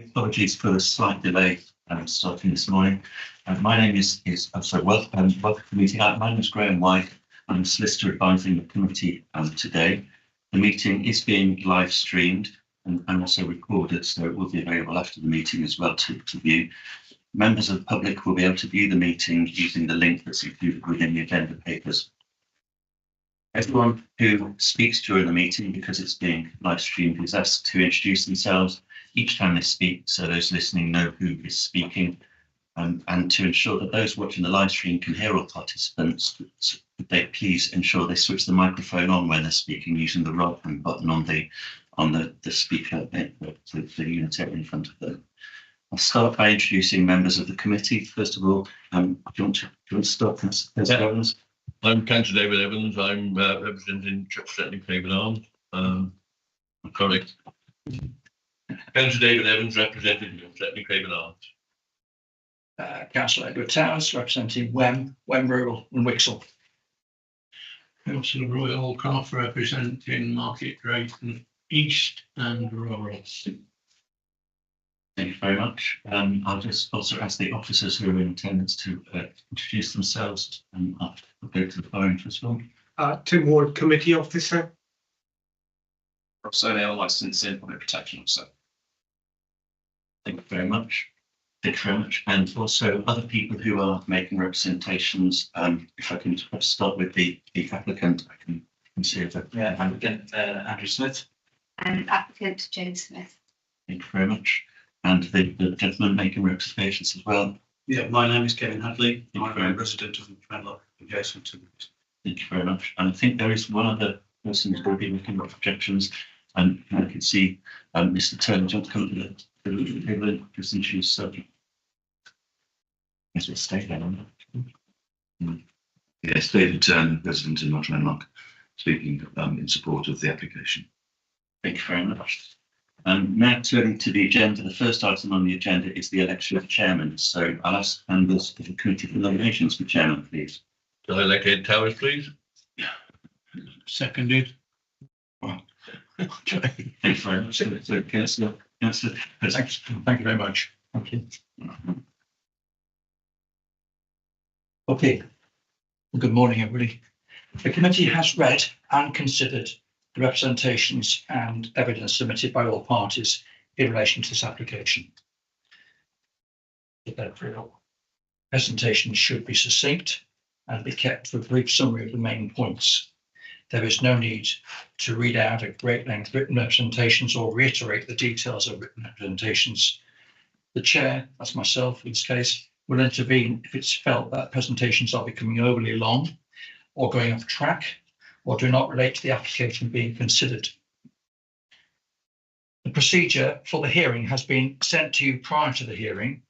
apologies for the slight delay starting this morning. My name is welcome to the meeting. My name is Graham White. I'm solicitor advising the committee today. The meeting is being live streamed and also recorded, so it will be available after the meeting as well to view. Members of the public will be able to view the meeting using the link that's included within the agenda papers. Everyone who speaks during the meeting, because it's being live streamed, is asked to introduce themselves each time they speak, so those listening know who is speaking, and to ensure that those watching the live stream can hear all participants, they please ensure they switch the microphone on when they're speaking using the right hand button on the speaker, the unit area in front of them. I'll start by introducing members of the committee. First of all, do you want to start? Evans? I'm Councillor David Evans. I'm representing Church Stretney Craven Arms. Correct. Councillor David Evans representing Stretney Craven Arms. Councillor Edward Towers representing Wem Rural and Wixel. Councillor Roy Alcott representing Market Drayton East and Rural. Thank you very much. I'll just also ask the officers who are in attendance to introduce themselves, and I'll go to the phone first of all. Tim Ward, committee officer. Ross O'Neill, licensing public protection officer. Thank you very much. Thank you very much. And also other people who are making representations. If I can start with the applicant, I can see if Applicant Andrew Smith. And applicant James Smith. Thank you very much. And the gentleman making representations as well. Yeah, my name is Kevin Hadley. Thank I'm a resident of Medlock, adjacent to this. Thank you very much. And I think there is one other person who's going to be making objections. And I can see Mr. Turner. Do you want to come to the table and just introduce yourself? Yes, we'll stay there. Yes, David Turner, resident in North Medlock, speaking in support of the application. Thank you very much. Now turning to the agenda, the first item on the agenda is the election of chairman. So I'll ask members of the committee for nominations for chairman, please. Do I elect Ed Towers, please? Seconded. Thank you very much. So, Councillor, Thank you very much. Thank you. Okay. Well, good morning, everybody. The committee has read and considered the representations and evidence submitted by all parties in relation to this application. The presentation should be succinct and be kept to a brief summary of the main points. There is no need to read out at great length written representations or reiterate the details of written representations. The chair, that's myself in this case, will intervene if it's felt that presentations are becoming overly long or going off track or do not relate to the application being considered. The procedure for the hearing has been sent to you prior to the hearing.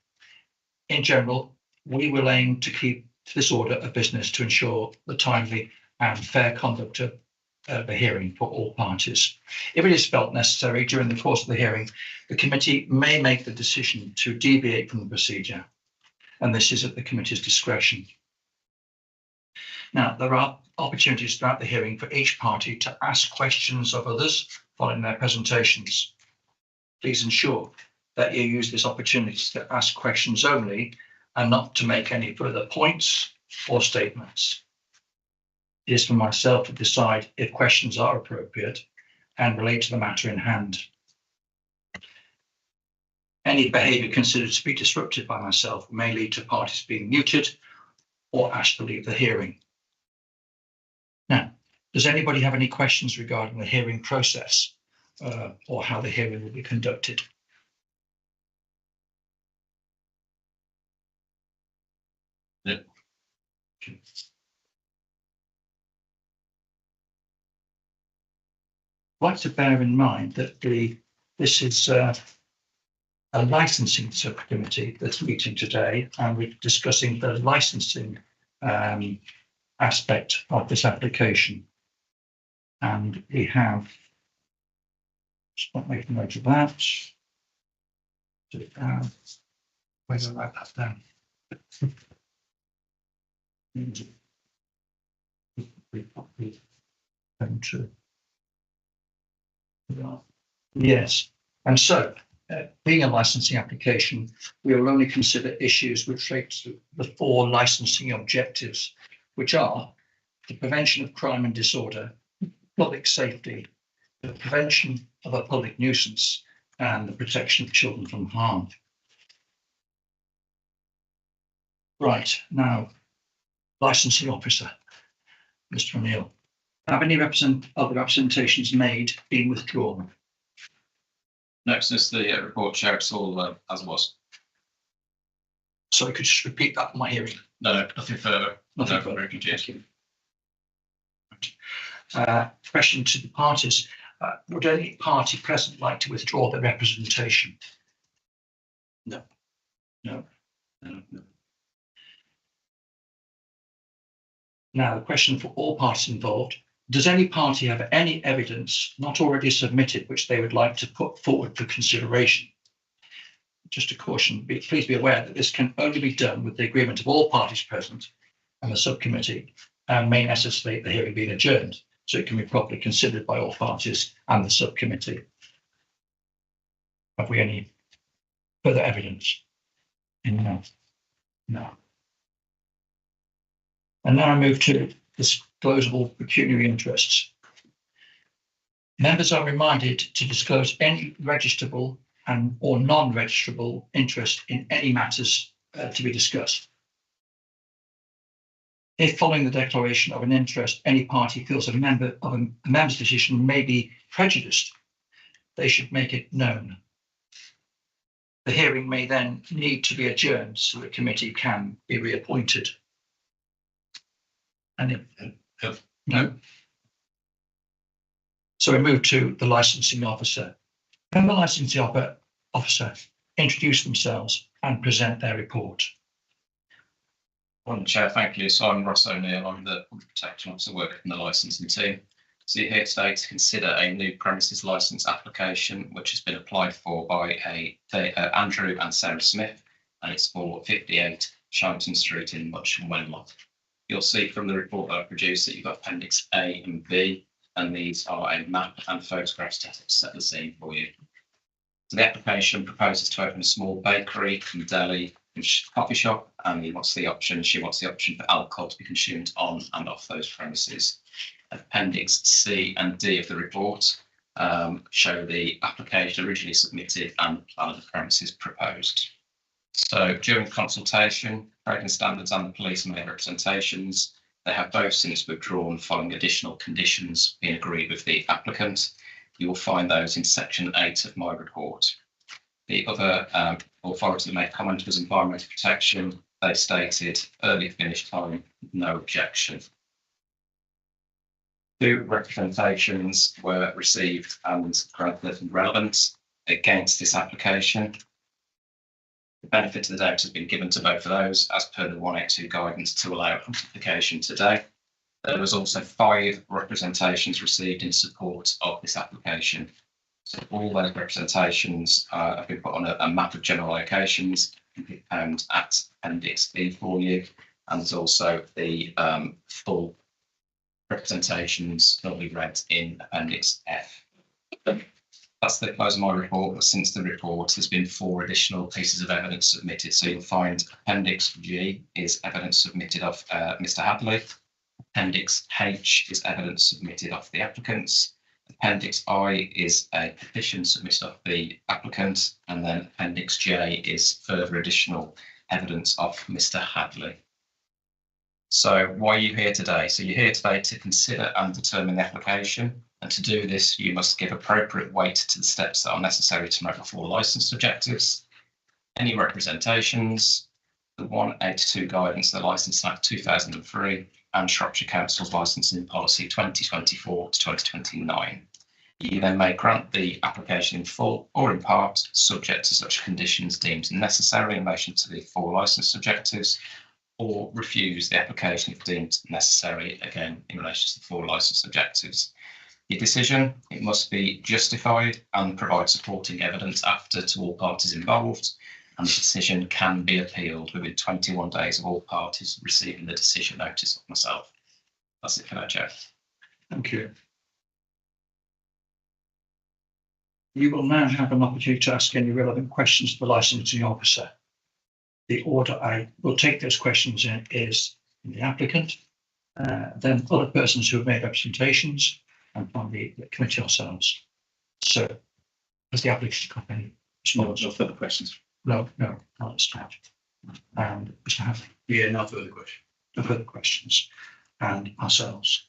In general, we will aim to keep to this order of business to ensure the timely and fair conduct of the hearing for all parties. If it is felt necessary during the course of the hearing, the committee may make the decision to deviate from the procedure, and this is at the committee's discretion. Now, there are opportunities throughout the hearing for each party to ask questions of others following their presentations. Please ensure that you use this opportunity to ask questions only and not to make any further points or statements. It is for myself to decide if questions are appropriate and relate to the matter in hand. Any behaviour considered to be disruptive by myself may lead to parties being muted or asked to leave the hearing. Now, does anybody have any questions regarding the hearing process or how the hearing will be conducted? Yep. Okay. I'd like to bear in mind that this is a licensing subcommittee that's meeting today, and we're discussing the licensing aspect of this application. And we have, just not making note of that. Where did I write that down? Yes, and so being a licensing application, we will only consider issues which relate to the 4 licensing objectives, which are the prevention of crime and disorder, public safety, the prevention of a public nuisance, and the protection of children from harm. Right, now, licensing officer, Mr. O'Neill. Have any other representations made been withdrawn? No, since the report showed it's all as was. So I could just repeat that in my hearing. No, nothing further. Nothing No, further. thank you. Question to the parties. Would any party present like to withdraw their representation? No. No. No. Now, the question for all parties involved. Does any party have any evidence not already submitted which they would like to put forward for consideration? Just a caution, please be aware that this can only be done with the agreement of all parties present and the subcommittee, and may necessitate the hearing being adjourned, so it can be properly considered by all parties and the subcommittee. Have we any further evidence? No. No. And now I move to disclosable pecuniary interests. Members are reminded to disclose any registrable and or non-registrable interest in any matters to be discussed. If following the declaration of an interest, any party feels a member's decision may be prejudiced, they should make it known. The hearing may then need to be adjourned so the committee can be reappointed. No. So we move to the licensing officer. Can the licensing officer introduce themselves and present their report? Well, Chair, thank you. So I'm Ross O'Neill. I'm the Public Protection Officer working in the licensing team. So you're here today to consider a new premises licence application which has been applied for by Andrew and Sarah Smith, and it's for 58 Sharrington Street in Much and Wenlock. You'll see from the report that I produced that you've got Appendix A and B, and these are a map and photographs to set the scene for you. So the application proposes to open a small bakery and deli and coffee shop, and she wants the option for alcohol to be consumed on and off those premises. Appendix C and D of the report show the application originally submitted and plan of the premises proposed. So during consultation, Trading Standards and the police made representations. They have both since withdrawn following additional conditions being agreed with the applicant. You will find those in section 8 of my report. The other authority that made comment was Environmental Protection. They stated early finish time, no objection. 2 representations were received and granted relevant against this application. The benefit of the doubt has been given to both of those as per the 182 guidance to allow amplification today. There was also 5 representations received in support of this application. So all those representations have been put on a map of general locations, can be found at Appendix B for you, and there's also the full representations that will be read in Appendix F. That's the close of my report, but since the report there's been 4 additional pieces of evidence submitted. So you'll find Appendix G is evidence submitted of Mr. Hadley. Appendix H is evidence submitted of the applicants. Appendix I is a petition submitted of the applicant, and then Appendix J is further additional evidence of Mr. Hadley. So why are you here today? So you're here today to consider and determine the application. And to do this, you must give appropriate weight to the steps that are necessary to make the 4 licensed objectives. Any representations, the 182 guidance, the Licensing Act 2003, and Shropshire Council's Licensing Policy 2024 to 2029. You then may grant the application in full or in part, subject to such conditions deemed necessary in relation to the 4 licensed objectives, or refuse the application if deemed necessary, again, in relation to the 4 licensed objectives. Your decision, it must be justified and provide supporting evidence after to all parties involved, and the decision can be appealed within 21 days of all parties receiving the decision notice of myself. That's it for now, Chair. Thank you. You will now have an opportunity to ask any relevant questions to the licensing officer. The order I will take those questions in is the applicant, then other persons who have made representations, and finally the committee ourselves. So, has the applicant got any response? No further questions. No, not at this time. And Mr. Hadley, Yeah, no further questions. no further questions. And ourselves.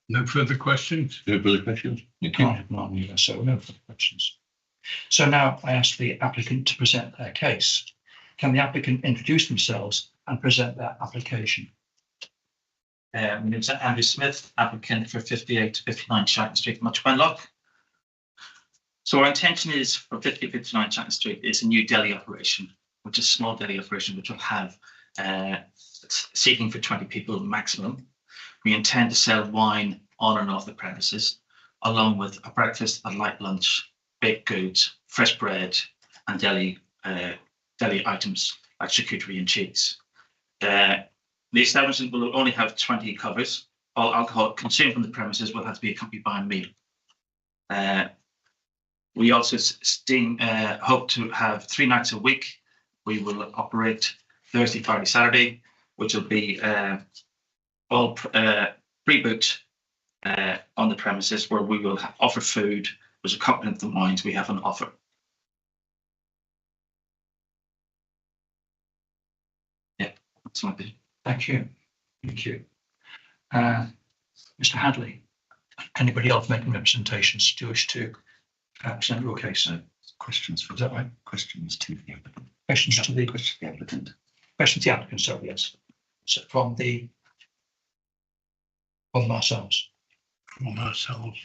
No further questions? No further questions? Thank you. I have none either, so no further questions. So now I ask the applicant to present their case. Can the applicant introduce themselves and present their application? My name is Andrew Smith, applicant for 58 to 59 Shatton Street, Much Wenlock. So our intention is for 5059 Shatton Street is a new deli operation, which is a small deli operation, which will have seating for 20 people maximum. We intend to sell wine on and off the premises, along with a breakfast, a light lunch, baked goods, fresh bread, and deli items like charcuterie and cheese. The establishment will only have 20 covers. All alcohol consumed from the premises will have to be accompanied by a meal. We also hope to have 3 nights a week. We will operate Thursday, Friday, Saturday, which will be all pre-booked on the premises, where we will offer food, which accompanies the wines we have on offer. Yeah, that's my bit. Thank you. Thank you. Mr. Hadley, anybody else making representations? Do you wish to present your case? Questions for Is that right? questions to the applicant. Questions to the Applicant. questions to the applicant, sorry, yes. So from ourselves From ourselves.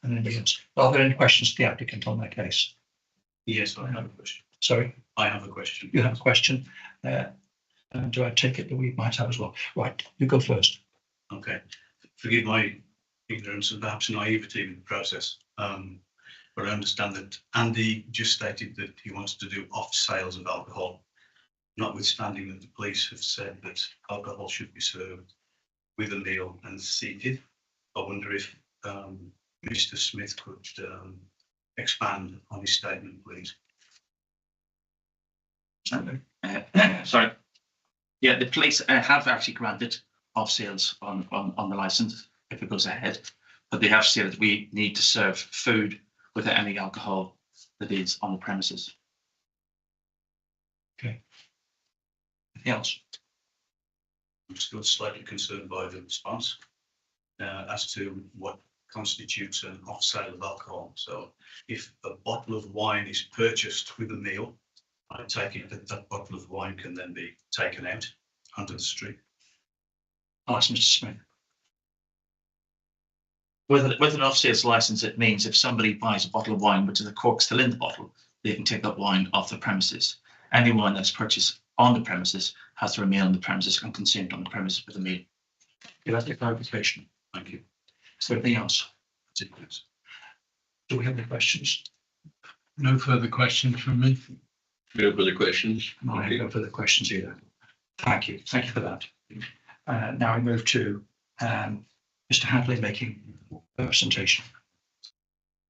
and anybody else. Are there any questions to the applicant on their case? Yes, I have a question. Sorry, I have a question. you have a question. Do I take it that we might have as well? Right, you go first. Okay. Forgive my ignorance and perhaps naivety with the process. But I understand that Andy just stated that he wants to do off sales of alcohol, notwithstanding that the police have said that alcohol should be served with a meal and seated. I wonder if Mr. Smith could expand on his statement, please. Sorry. Yeah, the police have actually granted off sales on the license if it goes ahead, but they have said that we need to serve food without any alcohol that is on the premises. Okay. Anything else? I'm still slightly concerned by the response as to what constitutes an off sale of alcohol. So if a bottle of wine is purchased with a meal, I take it that that bottle of wine can then be taken out onto the street. I'll ask Mr. Smith. With an off sales license, it means if somebody buys a bottle of wine, which is the cork still in the bottle, they can take that wine off the premises. Any wine that's purchased on the premises has to remain on the premises and consumed on the premises with a meal. That's the clarification. Thank you. Is there anything else? That's it, please. Do we have any questions? No further questions from me. No further questions? No, I have no further questions either. Thank you. Thank you for that. Now we move to Mr. Hadley making a presentation.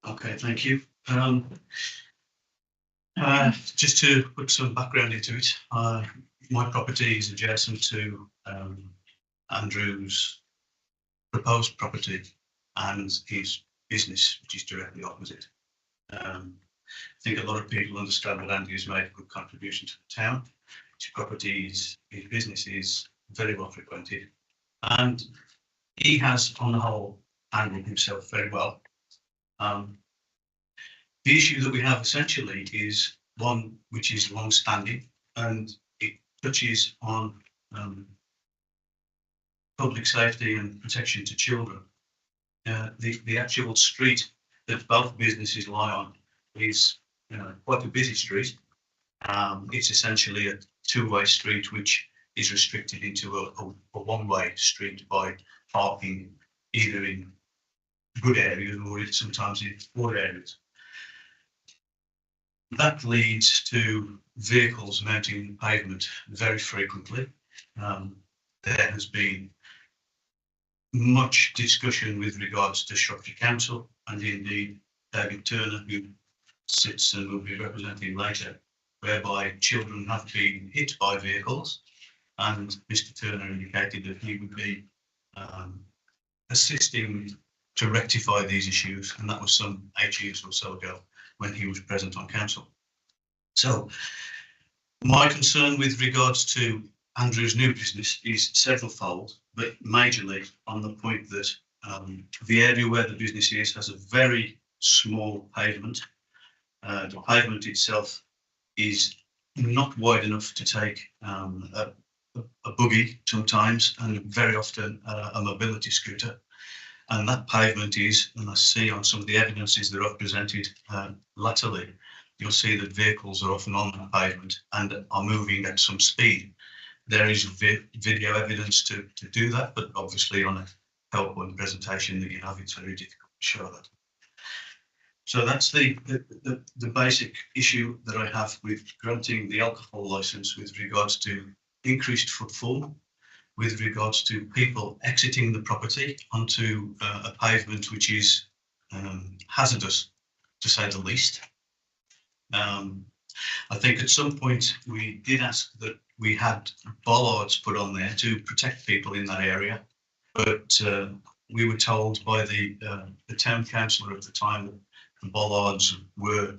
Okay, thank you. Just to put some background into it, my property is adjacent to Andrew's proposed property and his business, which is directly opposite. I think a lot of people understand that Andy has made a good contribution to the town. His property, his business is very well frequented, and he has, on the whole, handled himself very well. The issue that we have essentially is one which is long-standing, and it touches on public safety and protection to children. The actual street that both businesses lie on is quite a busy street. It's essentially a two-way street which is restricted into a one-way street by parking either in good areas or sometimes in poor areas. That leads to vehicles mounting pavement very frequently. There has been much discussion with regards to Shropshire Council, and indeed David Turner, who sits and will be representing later, whereby children have been hit by vehicles, and Mr. Turner indicated that he would be assisting to rectify these issues, and that was some 8 years or so ago when he was present on council. So my concern with regards to Andrew's new business is severalfold, but majorly on the point that the area where the business is has a very small pavement. The pavement itself is not wide enough to take a buggy sometimes, and very often a mobility scooter. And that pavement is, and I see on some of the evidences that I've presented latterly, you'll see that vehicles are often on that pavement and are moving at some speed. There is video evidence to do that, but obviously on a PowerPoint presentation that you have, it's very difficult to show that. So that's the basic issue that I have with granting the alcohol licence with regards to increased footfall, with regards to people exiting the property onto a pavement which is hazardous, to say the least. I think at some point we did ask that we had bollards put on there to protect people in that area, but we were told by the town councillor at the time that the bollards were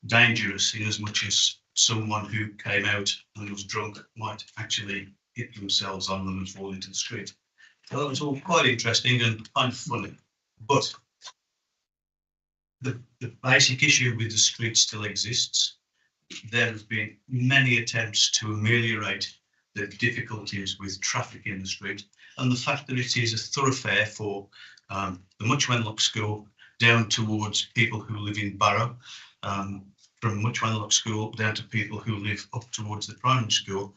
dangerous in as much as someone who came out and was drunk might actually hit themselves on them and fall into the street. So that was all quite interesting and kind of funny. But the basic issue with the street still exists. There have been many attempts to ameliorate the difficulties with traffic in the street, and the fact that it is a thoroughfare for the Much Wenlock School down towards people who live in Barrow, from Much Wenlock School down to people who live up towards the primary school.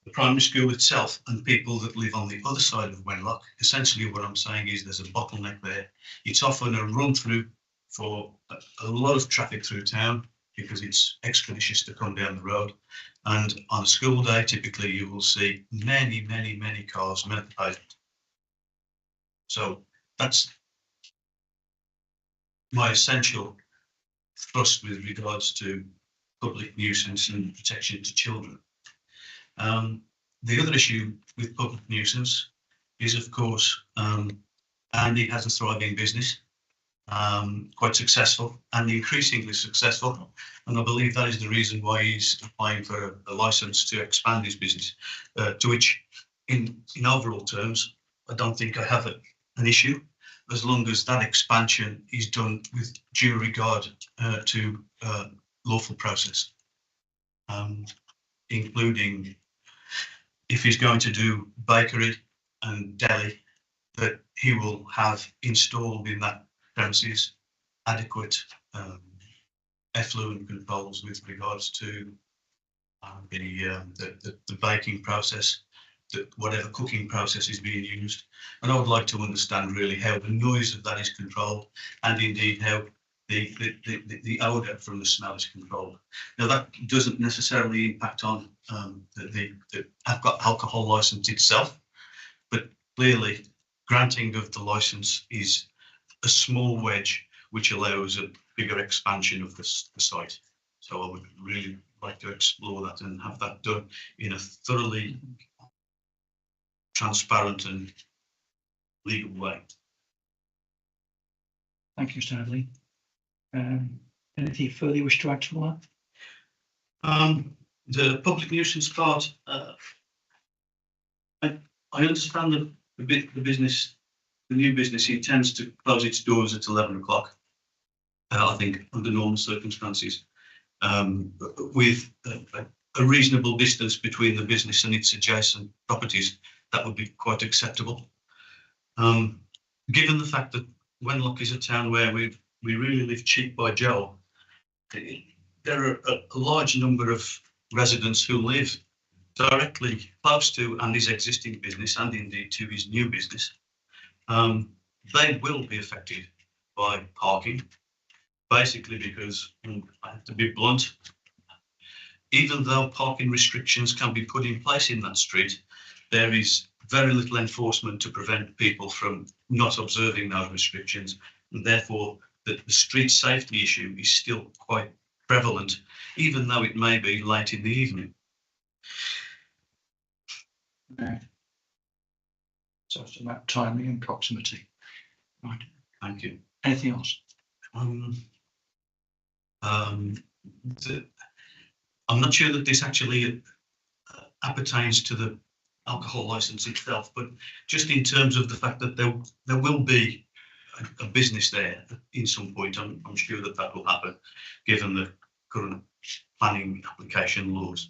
The primary school itself and people that live on the other side of Wenlock, essentially what I'm saying is there's a bottleneck there. It's often a run through for a lot of traffic through town because it's expeditious to come down the road. And on a school day, typically you will see many cars met the pavement. So that's my essential thrust with regards to public nuisance and protection to children. The other issue with public nuisance is, of course, Andy has a thriving business, quite successful and increasingly successful. And I believe that is the reason why he's applying for a license to expand his business, to which in overall terms, I don't think I have an issue, as long as that expansion is done with due regard to lawful process, including if he's going to do bakery and deli, that he will have installed in that premises adequate effluent controls with regards to the baking process, that whatever cooking process is being used. And I would like to understand really how the noise of that is controlled, and indeed how the odour from the smell is controlled. Now that doesn't necessarily impact on the alcohol licence itself, but clearly granting of the licence is a small wedge which allows a bigger expansion of the site. So I would really like to explore that and have that done in a thoroughly transparent and legal way. Thank you, Mr. Hadley. Anything further you wish to add to that? The public nuisance part, I understand that the business, the new business, it tends to close its doors at 11 o'clock. I think under normal circumstances, with a reasonable distance between the business and its adjacent properties, that would be quite acceptable. Given the fact that Wenlock is a town where we really live cheap by Joe, there are a large number of residents who live directly close to Andy's existing business and indeed to his new business. They will be affected by parking, basically because, I have to be blunt, even though parking restrictions can be put in place in that street, there is very little enforcement to prevent people from not observing those restrictions, and therefore that the street safety issue is still quite prevalent, even though it may be late in the evening. So it's about timing and proximity. Right. Thank you. Anything else? I'm not sure that this actually appertains to the alcohol license itself, but just in terms of the fact that there will be a business there in some point, I'm sure that will happen, given the current planning application laws.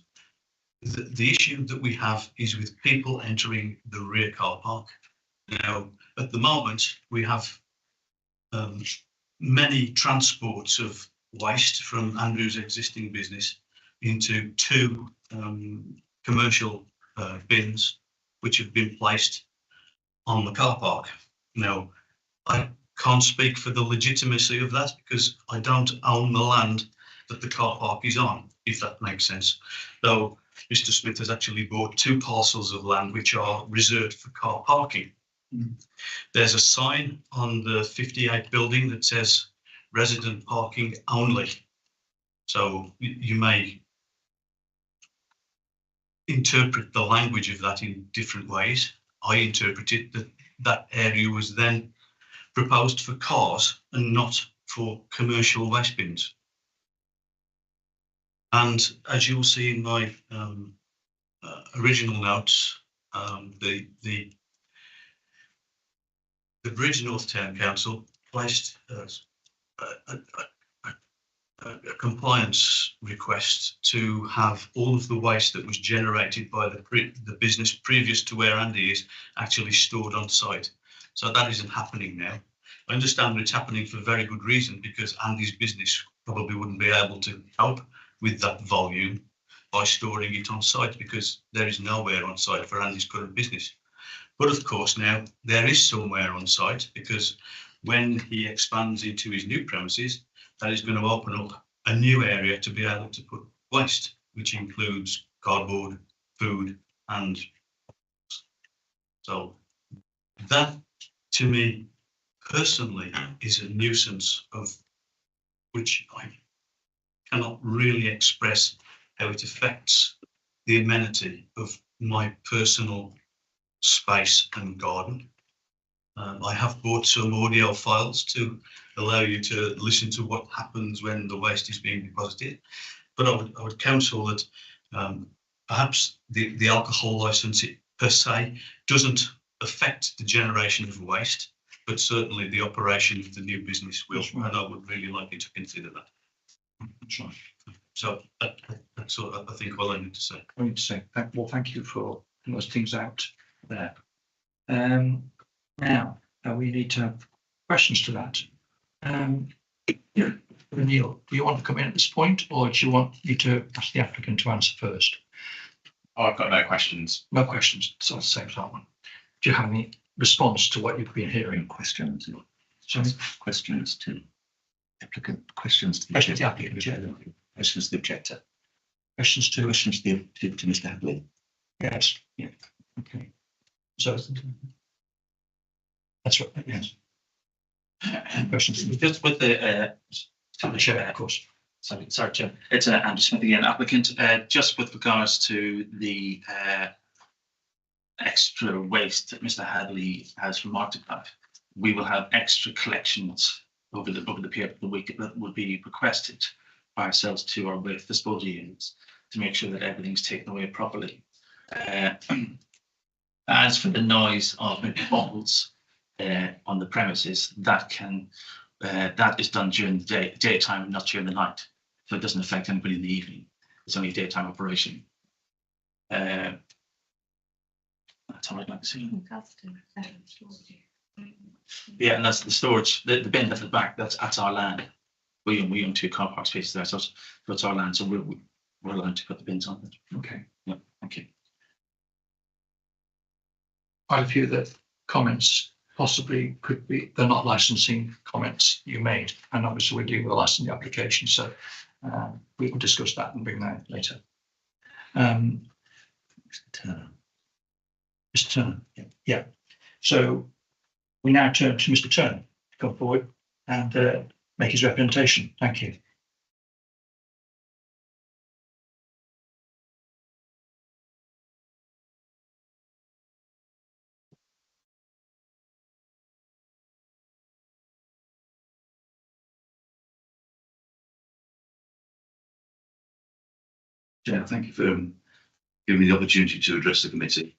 The issue that we have is with people entering the rear car park. Now, at the moment, we have many transports of waste from Andrew's existing business into two commercial bins, which have been placed on the car park. Now, I can't speak for the legitimacy of that because I don't own the land that the car park is on, if that makes sense. Though Mr. Smith has actually bought two parcels of land which are reserved for car parking. There's a sign on the 58 building that says resident parking only. So you may interpret the language of that in different ways. I interpreted that that area was then proposed for cars and not for commercial waste bins. And as you'll see in my original notes, the Bridge North Town Council placed a compliance request to have all of the waste that was generated by the business previous to where Andy is actually stored on site. So that isn't happening now. I understand that it's happening for very good reason, because Andy's business probably wouldn't be able to cope with that volume by storing it on site, because there is nowhere on site for Andy's current business. But of course now there is somewhere on site, because when he expands into his new premises, that is going to open up a new area to be able to put waste, which includes cardboard, food, and so that, to me personally, is a nuisance of which I cannot really express how it affects the amenity of my personal space and garden. I have bought some audio files to allow you to listen to what happens when the waste is being deposited. But I would counsel that perhaps the alcohol licence per se doesn't affect the generation of waste, but certainly the operation of the new business will. Right. And I would really like you to consider that. That's right. So that's all I think all I need to say. I need to say, well, thank you for those things out there. Now, we need to have questions to that. Neil, do you want to come in at this point, or do you want me to ask the applicant to answer first? Oh, I've got no questions. No questions. So I'll say that one. Do you have any response to what you've been hearing? Questions. Sorry? Questions to applicant. Questions to the Questions to the applicant. Yeah. Questions to the objector. Questions to Mr. Hadley. Yes. Yeah. Okay. So that's right. Yes. Questions. Just with the chair, of course. Sorry, Chair. It's Andrew Smith again, applicant. Just with regards to the extra waste that Mr. Hadley has remarked about, we will have extra collections over the period of the week that would be requested by ourselves to our waste disposal units to make sure that everything's taken away properly. As for the noise of maybe bottles on the premises, that is done during the daytime, not during the night. So it doesn't affect anybody in the evening. It's only a daytime operation. That's all I'd like to see. Yeah, and that's the storage, the bin at the back, that's our land. We own 2 car park spaces there, so it's our land, so we're allowed to put the bins on it. Okay. Yeah, thank you. Quite a few of the comments possibly could be, they're not licensing comments you made, and obviously we're dealing with a licensing application, so we will discuss that and bring that later. Mr. Turner. Mr. Turner. Yeah. So we now turn to Mr. Turner to come forward and make his representation. Thank you. Chair, thank you for giving me the opportunity to address the committee.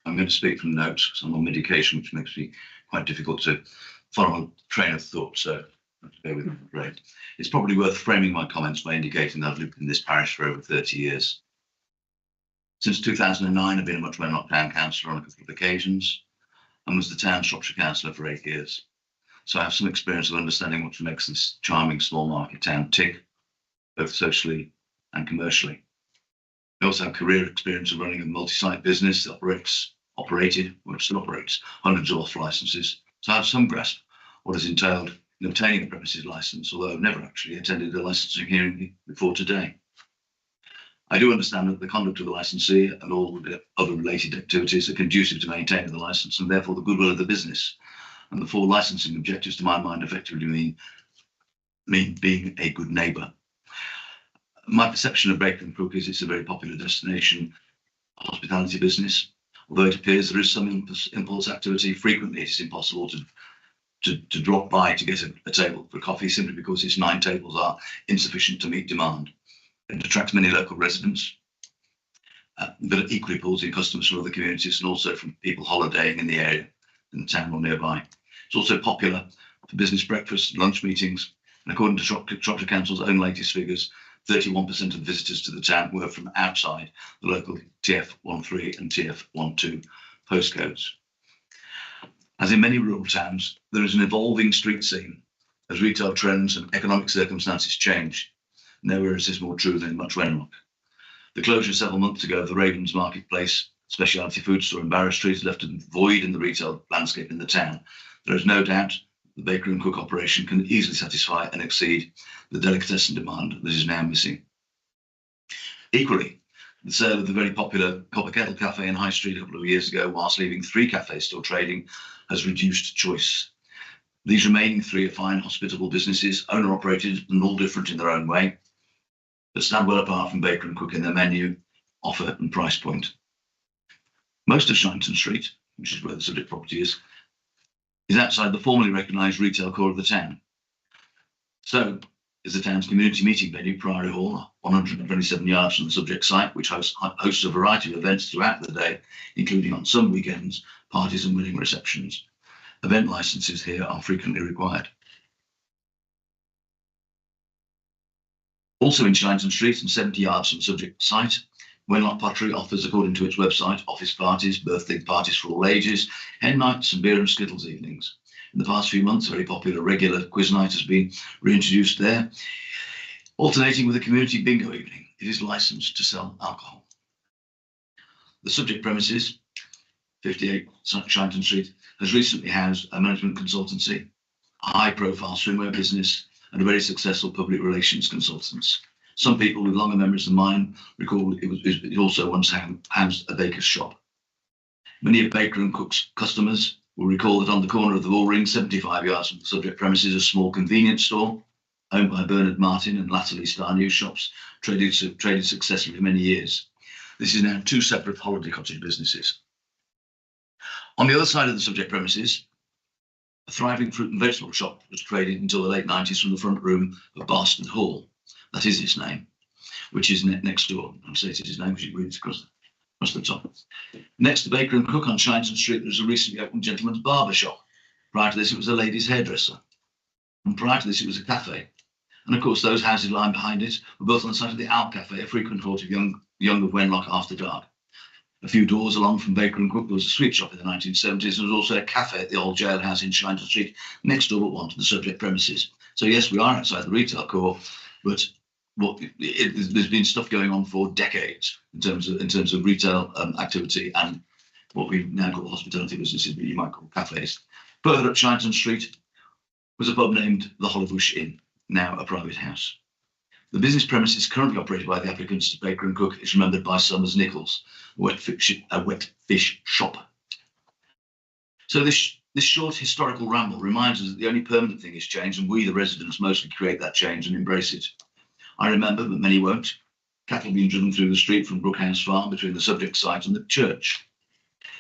I'm going to speak from notes because I'm on medication, which makes me quite difficult to follow a train of thought. So bear with me, great. It's probably worth framing my comments by indicating that I've lived in this parish for over 30 years. Since 2009, I've been a Much Wenlock Town Councillor on a couple of occasions and was the town Shropshire Councillor for 8 years. So I have some experience of understanding what makes this charming small market town tick, both socially and commercially. I also have career experience of running a multi-site business that still operates hundreds of off licenses. So I have some grasp what is entailed in obtaining a premises license, although I've never actually attended a licensing hearing before today. I do understand that the conduct of the licensee and all the other related activities are conducive to maintaining the license and therefore the goodwill of the business. And the 4 licensing objectives, to my mind, effectively mean being a good neighbour. My perception of Baker & Cook is it's a very popular destination hospitality business. Although it appears there is some impulse activity, frequently it is impossible to drop by to get a table for coffee simply because its 9 tables are insufficient to meet demand. It attracts many local residents, but it equally pulls in customers from other communities and also from people holidaying in the area, in the town or nearby. It's also popular for business breakfasts and lunch meetings. And according to Shropshire Council's own latest figures, 31% of visitors to the town were from outside the local TF13 and TF12 postcodes. As in many rural towns, there is an evolving street scene as retail trends and economic circumstances change. Nowhere is this more true than in Much Wenlock. The closure several months ago of the Ravens Marketplace specialty food store in Barrow Street left a void in the retail landscape in the town. There is no doubt the Baker & Cook operation can easily satisfy and exceed the delicatessen demand that is now missing. Equally, the sale of the very popular Copper Kettle Cafe in High Street a couple of years ago, whilst leaving 3 cafes still trading, has reduced choice. These remaining 3 are fine, hospitable businesses, owner-operated and all different in their own way, but stand well apart from Baker & Cook in their menu, offer and price point. Most of Shinton Street, which is where the subject property is outside the formally recognised retail core of the town. So is the town's community meeting venue, Priory Hall, 127 yards from the subject site, which hosts a variety of events throughout the day, including on some weekends, parties and wedding receptions. Event licences here are frequently required. Also in Shinton Street and 70 yards from the subject site, Wenlock Pottery offers, according to its website, office parties, birthday parties for all ages, hen nights and beer and skittles evenings. In the past few months, a very popular regular quiz night has been reintroduced there, alternating with a community bingo evening. It is licensed to sell alcohol. The subject premises, 58 Shinton Street, has recently housed a management consultancy, a high-profile swimwear business, and a very successful public relations consultants. Some people with longer memories than mine recall it also once housed a baker's shop. Many of Baker & Cook's customers will recall that on the corner of the Bull Ring, 75 yards from the subject premises, a small convenience store owned by Bernard Martin and latterly Star News Shops traded successfully for many years. This is now 2 separate holiday cottage businesses. On the other side of the subject premises, a thriving fruit and vegetable shop was traded until the late 90s from the front room of Bastard Hall. That is its name, which is next door. I'll say it is his name because it reads across the top. Next to Baker & Cook on Shinton Street, there was a recently opened gentleman's barber shop. Prior to this, it was a ladies' hairdresser. And prior to this, it was a cafe. And of course, those houses lying behind it were both on the site of the Owl Cafe, a frequent haunt of young of Wenlock after dark. A few doors along from Baker & Cook, there was a sweet shop in the 1970s, and there was also a cafe at the old jailhouse in Shinton Street, next door but one to the subject premises. So yes, we are outside the retail core, but there's been stuff going on for decades in terms of retail activity and what we now call hospitality businesses, but you might call cafes. Further up Shinton Street was a pub named the Hollowbush Inn, now a private house. The business premises currently operated by the applicants to Baker & Cook is remembered by some as Nichols, a wet fish shop. So this This short historical ramble reminds us that the only permanent thing is change, and we, the residents, mostly create that change and embrace it. I remember, but many won't, cattle being driven through the street from Brookhouse Farm between the subject site and the church.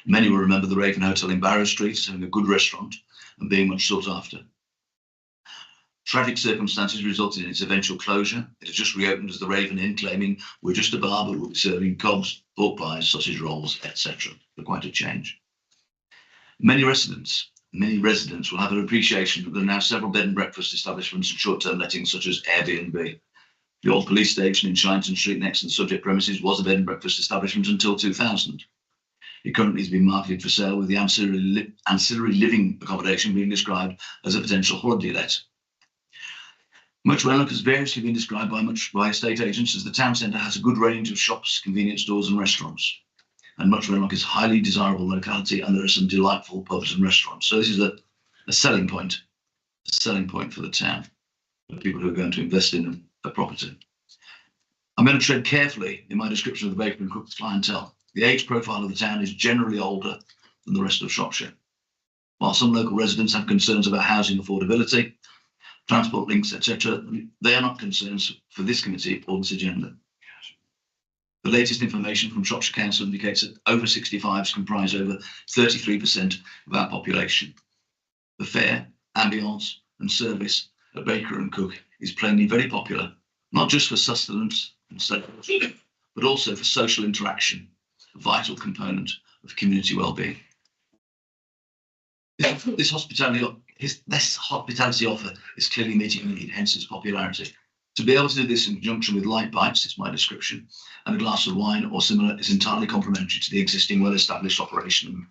Many will remember the Raven Hotel in Barrow Street having a good restaurant and being much sought after. Tragic circumstances resulted in its eventual closure. It has just reopened as the Raven Inn, claiming we're just a bar, but we'll be serving cobs, pork pies, sausage rolls, etc. For quite a change. Many residents will have an appreciation that there are now several bed and breakfast establishments and short-term lettings such as Airbnb. The old police station in Shinton Street next to the subject premises was a bed and breakfast establishment until 2000. It currently is being marketed for sale, with the ancillary living accommodation being described as a potential holiday let. Much Wenlock has variously been described by estate agents as the town centre has a good range of shops, convenience stores and restaurants. And Much Wenlock is a highly desirable locality, and there are some delightful pubs and restaurants. So this is a selling point for the town, for people who are going to invest in a property. I'm going to tread carefully in my description of the baker and cook clientele. The age profile of the town is generally older than the rest of Shropshire. While some local residents have concerns about housing affordability, transport links, etc., they are not concerns for this committee or this agenda. The latest information from Shropshire Council indicates that over 65s comprise over 33% of our population. The fare, ambience and service at Baker and Cook is plainly very popular, not just for sustenance and sales, but also for social interaction, a vital component of community well-being. This hospitality offer is clearly meeting a need, hence its popularity. To be able to do this in conjunction with light bites, it's my description, and a glass of wine or similar is entirely complementary to the existing well-established operation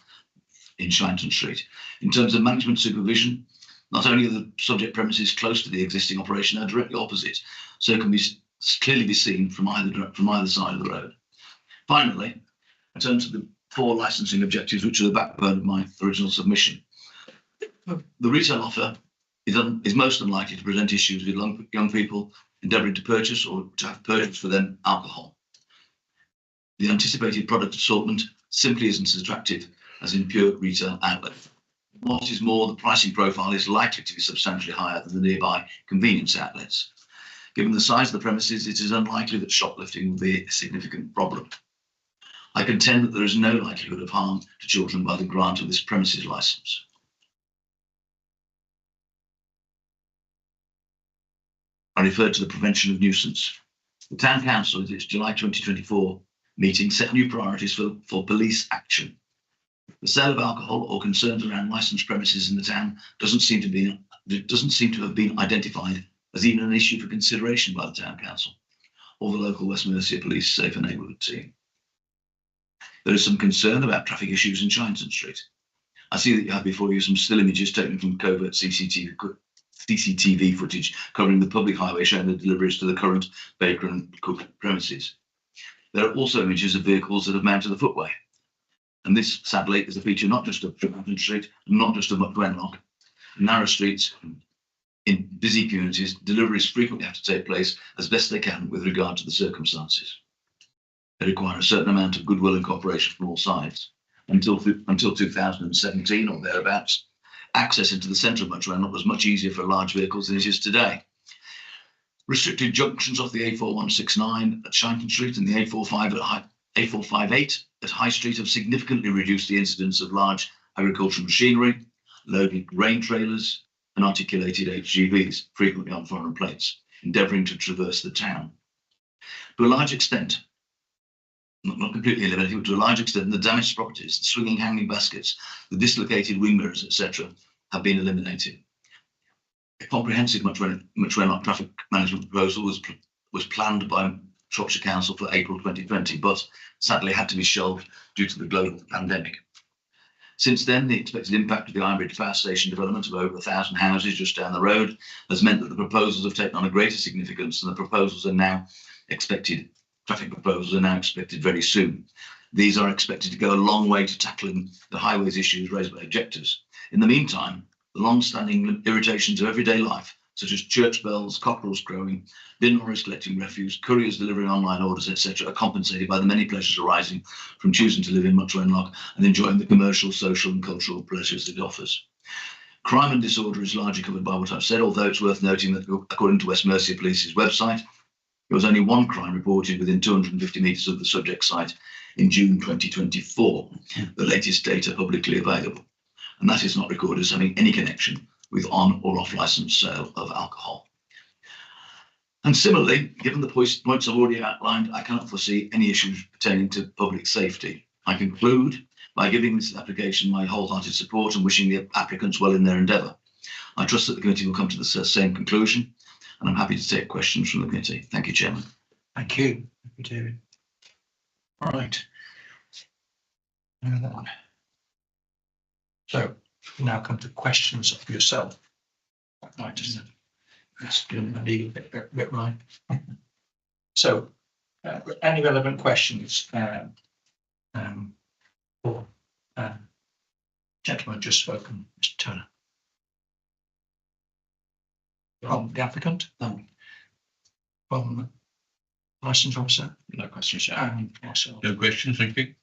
in Shinton Street. In terms of management supervision, not only are the subject premises close to the existing operation, they're directly opposite, so it can clearly be seen from either side of the road. Finally, I turn to the 4 licensing objectives, which are the backbone of my original submission. The retail offer is most unlikely to present issues with young people endeavouring to purchase or to have purchased for them alcohol. The anticipated product assortment simply isn't as attractive as in pure retail outlet. What is more, the pricing profile is likely to be substantially higher than the nearby convenience outlets. Given the size of the premises, it is unlikely that shoplifting will be a significant problem. I contend that there is no likelihood of harm to children by the grant of this premises licence. I referred to the prevention of nuisance. The Town Council, at its July 2024 meeting, set new priorities for police action. The sale of alcohol or concerns around licensed premises in the town doesn't seem to have been identified as even an issue for consideration by the Town Council or the local West Mercia Police Safer Neighbourhood team. There is some concern about traffic issues in Shinton Street. I see that you have before you some still images taken from covert CCTV footage covering the public highway showing the deliveries to the current Baker and Cook premises. There are also images of vehicles that have mounted the footway. And this, sadly, is a feature not just of Shinton Street, and not just of Much Wenlock. In narrow streets, in busy communities, deliveries frequently have to take place as best they can with regard to the circumstances. They require a certain amount of goodwill and cooperation from all sides. Until 2017 or thereabouts, access into the centre of Much Wenlock was much easier for large vehicles than it is today. Restricted junctions off the A4169 at Shinton Street and the A458 at High Street have significantly reduced the incidence of large agricultural machinery, loaded grain trailers and articulated HGVs, frequently on foreign plates, endeavouring to traverse the town. To a large extent, not completely eliminated, but to a large extent, the damaged properties, the swinging hanging baskets, the dislocated wing mirrors, etc., have been eliminated. A comprehensive Much Wenlock traffic management proposal was planned by Shropshire Council for April 2020, but sadly had to be shelved due to the global pandemic. Since then, the expected impact of the Ironbridge Power Station development of over 1,000 houses just down the road has meant that the proposals have taken on a greater significance, and the proposals are now expected. Traffic proposals are now expected very soon. These are expected to go a long way to tackling the highways issues raised by objectors. In the meantime, the long-standing irritations of everyday life, such as church bells, cockerels crowing, bin lorries collecting refuse, couriers delivering online orders, etc., are compensated by the many pleasures arising from choosing to live in Much Wenlock and enjoying the commercial, social and cultural pleasures it offers. Crime and disorder is largely covered by what I've said, although it's worth noting that according to West Mercia Police's website, there was only one crime reported within 250 metres of the subject site in June 2024, the latest data publicly available. And that is not recorded as having any connection with on or off licence sale of alcohol. And similarly, given the points I've already outlined, I cannot foresee any issues pertaining to public safety. I conclude by giving this application my wholehearted support and wishing the applicants well in their endeavour. I trust that the committee will come to the same conclusion, and I'm happy to take questions from the committee. Thank you, Chairman. Thank you. Thank you, David. All right. So we now come to questions of yourself. Right, just let's do a bit right. So, any relevant questions? For gentleman just spoken, Mr. Turner. From the applicant? No. From licensed officer? No questions, Myself. No questions, thank you.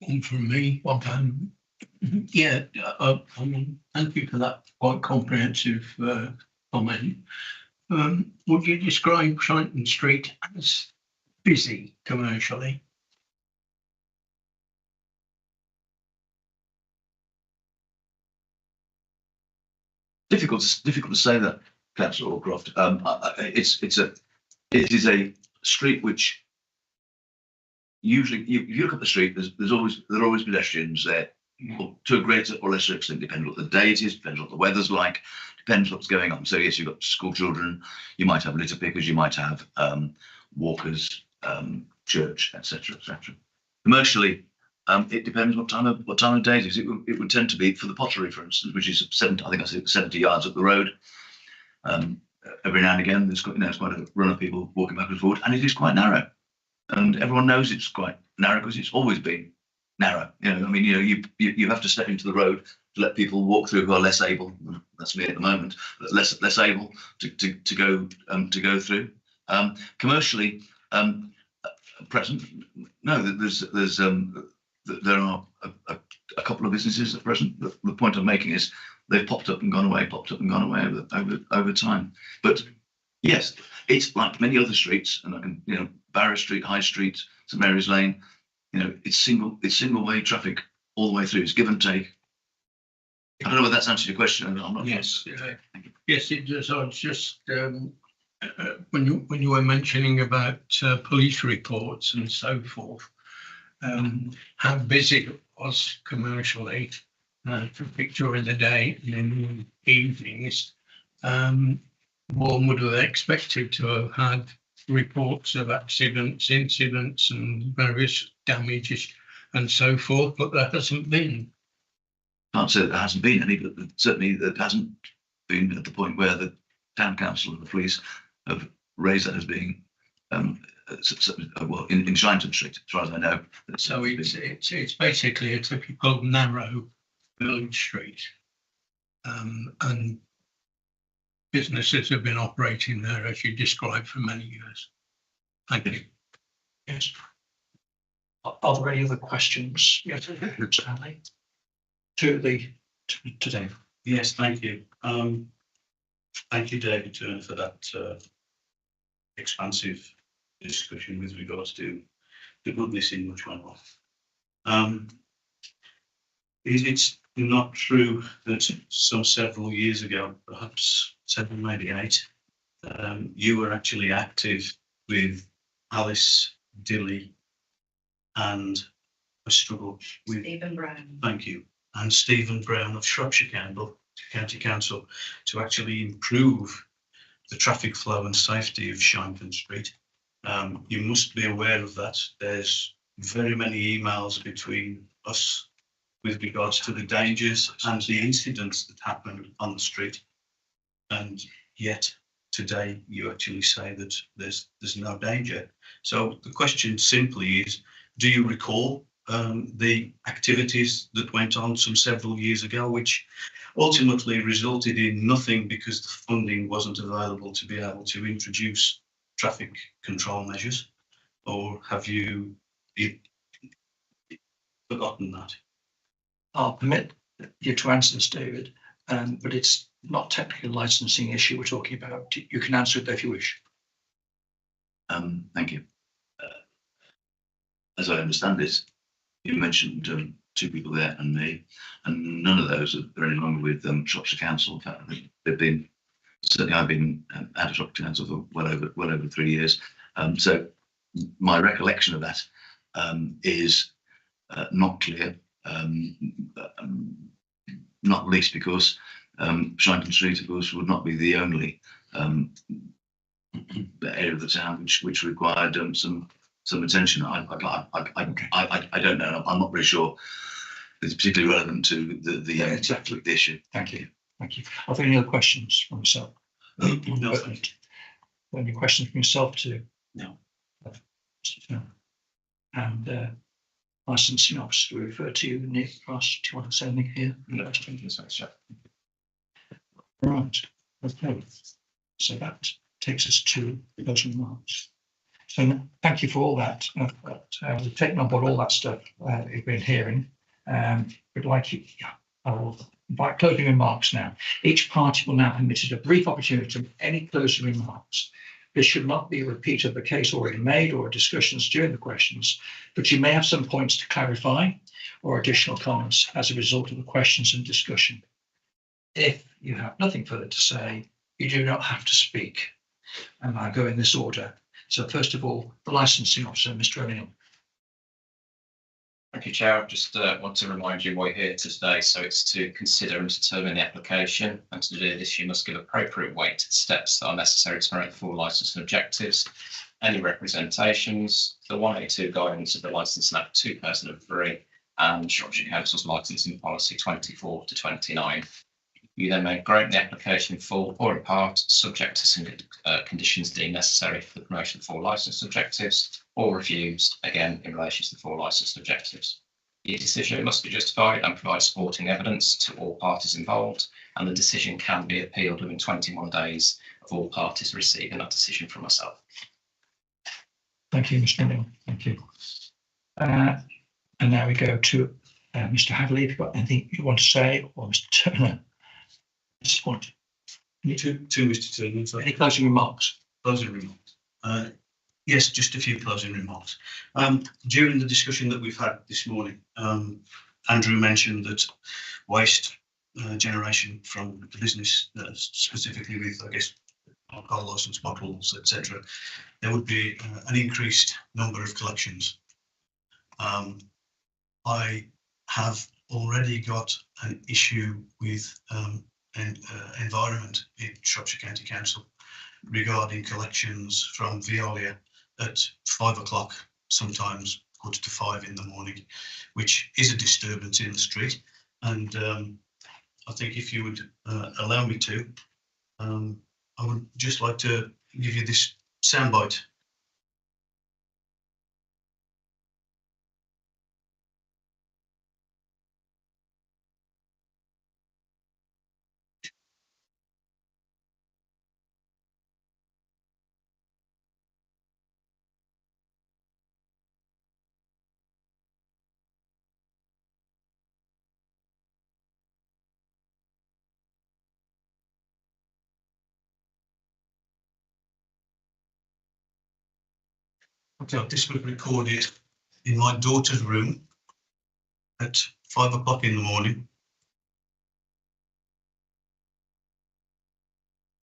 One from me. Yeah, thank you for that quite comprehensive comment. Would you describe Shinton Street as busy commercially? Difficult to say that, Councillor Allcroft. It is a street which usually you look up the street. There are always pedestrians there, to a greater or lesser extent, depending on what the day it is, depends on what the weather's like, depends what's going on. So yes, you've got school children, you might have litter pickers, you might have walkers, church, etc., etc. Commercially, it depends what time of day it is. It would tend to be for the pottery, for instance, which is 70 yards up the road. Every now and again, there's quite a run of people walking back and forward, and it is quite narrow. And everyone knows it's quite narrow because it's always been narrow. You have to step into the road to let people walk through who are less able. That's me at the moment, but less able to go through. Commercially, present, no, there are a couple of businesses at present. The point I'm making is they've popped up and gone away over time. But yes, it's like many other streets, and I can, Barrow Street, High Street, St Mary's Lane. It's single way traffic all the way through. It's give and take. I don't know whether that's answered your question. I'm not. Yes, yes, it does. I was just when you were mentioning about police reports and so forth. How busy it was commercially, traffic during the day and in the evenings. One would have expected to have had reports of accidents, incidents and various damages and so forth, but there hasn't been. Can't say that there hasn't been any, but certainly that hasn't been at the point where the town council and the police have raised that as being well, in Shinton Street, as far as I know. So it's basically a typical narrow village street, and businesses have been operating there as you described for many years. Thank you. Yes. Are there any other questions? Yes, Stanley. To Dave. Yes, thank you. Thank you, David Turner, for that expansive discussion with regards to the goodness in which went on. Is it not true that several years ago, perhaps 7, maybe 8, you were actually active with Alice Dilly and a struggle with Stephen Brown? Thank you. And Stephen Brown of Shropshire County Council to actually improve the traffic flow and safety of Shinton Street. You must be aware of that. There's very many emails between us with regards to the dangers and the incidents that happen on the street. And yet today you actually say that there's no danger. So the question simply is, do you recall the activities that went on several years ago, which ultimately resulted in nothing because the funding wasn't available to be able to introduce traffic control measures? Or have you forgotten that? I'll permit you to answer this, David, but it's not technically a licensing issue we're talking about. You can answer it if you wish. Thank you. As I understand it, you mentioned two people there and me, and none of those are any longer with Shropshire Council. In fact, I think they've been, certainly I've been out of Shropshire Council for well over 3 years. So my recollection of that is not clear, not least because Shinton Street, of course, would not be the only area of the town which required some attention. I don't know. I'm not very sure it's particularly relevant to the issue. Thank you. Are there any other questions from yourself? No, thank you. Any questions from yourself too? No. And licensing officer, we refer to you, Nick Ross. Do you want to say anything here? No, thank you, sir. Right. Okay. So that takes us to closing remarks. So thank you for all that. We've taken on board all that stuff you've been hearing. We'd like you. I'll invite closing remarks now. Each party will now be permitted a brief opportunity to make any closing remarks. This should not be a repeat of the case already made or discussions during the questions, but you may have some points to clarify or additional comments as a result of the questions and discussion. If you have nothing further to say, you do not have to speak. And I'll go in this order. So first of all, the licensing officer, Mr. O'Neill. Thank you, Chair. I just want to remind you why you're here today. So it's to consider and determine the application, and to do this, you must give appropriate weight to the steps that are necessary to promote full licence and objectives. Any representations, the 182 guidance of the Licensing Act 2003 and Shropshire Council's licensing policy 24 to 29. You then may grant the application in full or in part, subject to some conditions deemed necessary for the promotion of full licence objectives, or refused, again, in relation to the full licence objectives. Your decision must be justified and provide supporting evidence to all parties involved, and the decision can be appealed within 21 days of all parties receiving that decision from myself. Thank you, Mr. O'Neill. Thank you. And now we go to Mr. Hadley. If you've got anything you want to say, or Mr. Turner. This point. To Mr. Turner. Sorry. Any closing remarks? Closing remarks. Yes, just a few closing remarks. During the discussion that we've had this morning, Andrew mentioned that waste generation from the business, specifically with, I guess, alcohol licence bottles, etc., there would be an increased number of collections. I have already got an issue with environment in Shropshire County Council regarding collections from Veolia at 5 o'clock, sometimes 4:45 in the morning, which is a disturbance in the street. And I think if you would allow me to, I would just like to give you this soundbite. Okay, this was recorded in my daughter's room at 5 o'clock in the morning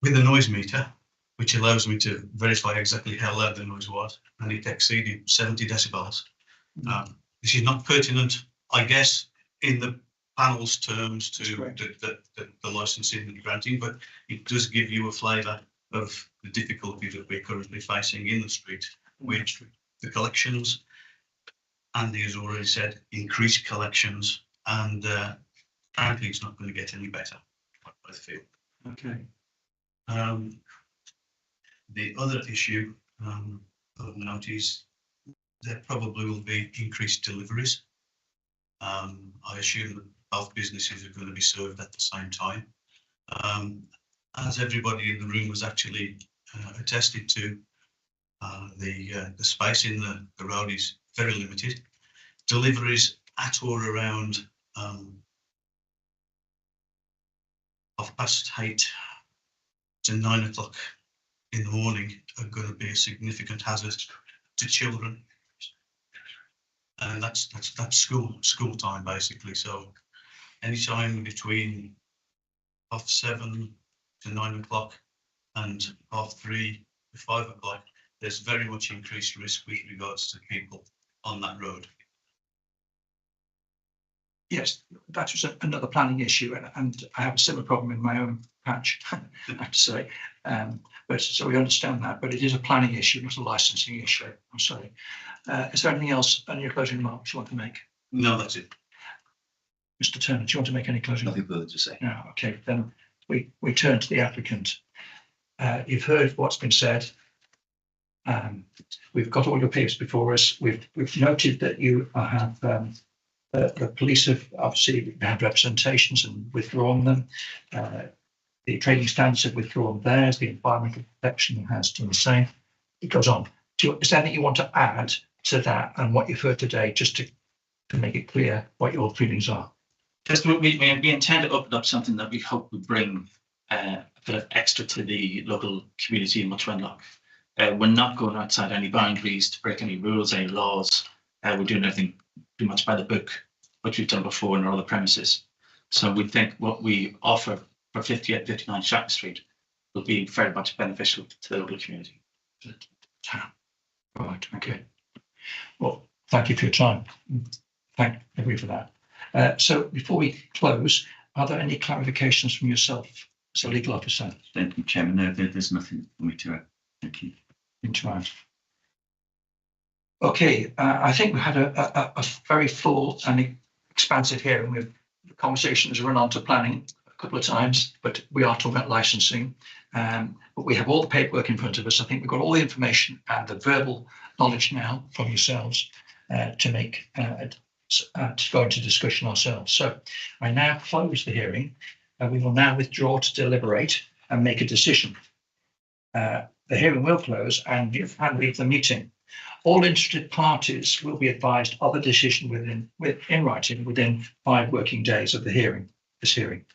with a noise meter, which allows me to verify exactly how loud the noise was, and it exceeded 70 decibels. This is not pertinent, I guess, in the panel's terms to the licensing and granting, but it does give you a flavour of the difficulty that we're currently facing in the street with the collections. Andy has already said increased collections, and apparently it's not going to get any better, I feel. Okay. The other issue of note is there probably will be increased deliveries. I assume that both businesses are going to be served at the same time. As everybody in the room was actually attested to, the space in the road is very limited. Deliveries at or around 8:30 to 9 o'clock in the morning are going to be a significant hazard to children. And that's school time basically. So any time between 7:30 to 9 o'clock and 3:30 to 5 o'clock, there's very much increased risk with regards to people on that road. Yes, that was another planning issue, and I have a similar problem in my own patch, I have to say. But so we understand that, but it is a planning issue, not a licensing issue. I'm sorry. Is there anything else, any closing remarks you want to make? No, that's it. Mr. Turner, do you want to make any closing? Nothing further to say. No, okay, then we turn to the applicant. You've heard what's been said. We've got all your papers before us. We've noted that you have the police have obviously had representations and withdrawn them. The trading standards have withdrawn theirs. The environmental protection has done the same. It goes on. Is there anything you want to add to that and what you've heard today, just to make it clear what your feelings are? Just we intend to open up something that we hope will bring a bit of extra to the local community in Much Wenlock. We're not going outside any boundaries to break any rules, any laws. We're doing everything pretty much by the book, which we've done before in our other premises. So we think what we offer for 58, 59 Shackleton Street will be very much beneficial to the local community. Right, okay. Well, thank you for your time. Thank you for that. So before we close, are there any clarifications from yourself as a legal officer? Thank you, Chairman. No, there's nothing for me to add. Thank you. Interact. Okay, I think we had a very full and expansive hearing. The conversation has run on to planning a couple of times, but we are talking about licensing. But we have all the paperwork in front of us. I think we've got all the information and the verbal knowledge now from yourselves to make to go into discussion ourselves. So I now close the hearing, and we will now withdraw to deliberate and make a decision. The hearing will close and you can leave the meeting. All interested parties will be advised of the decision in writing within 5 working days of this hearing.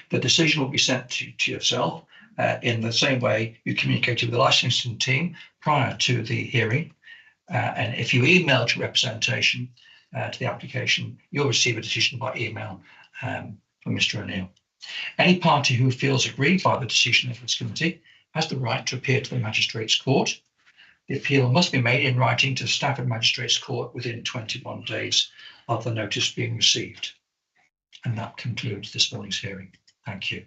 The decision will be sent to yourself in the same way you communicated with the licensing team prior to the hearing. And if you emailed your representation to the application, you'll receive a decision by email from Mr. O'Neill. Any party who feels aggrieved by the decision of this committee has the right to appeal to the Magistrates' Court. The appeal must be made in writing to the staff of Magistrates' Court within 21 days of the notice being received. And that concludes this morning's hearing. Thank you.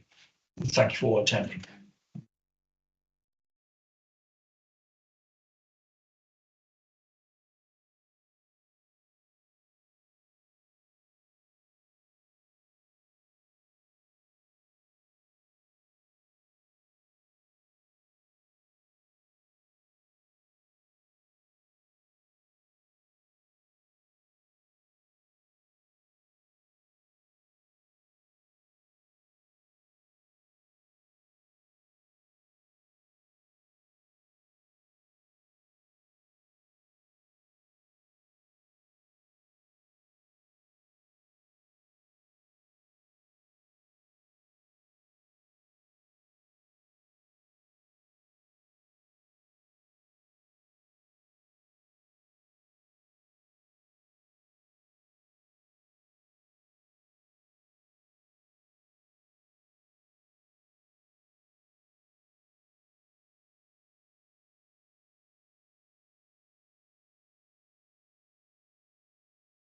Thank you for attending.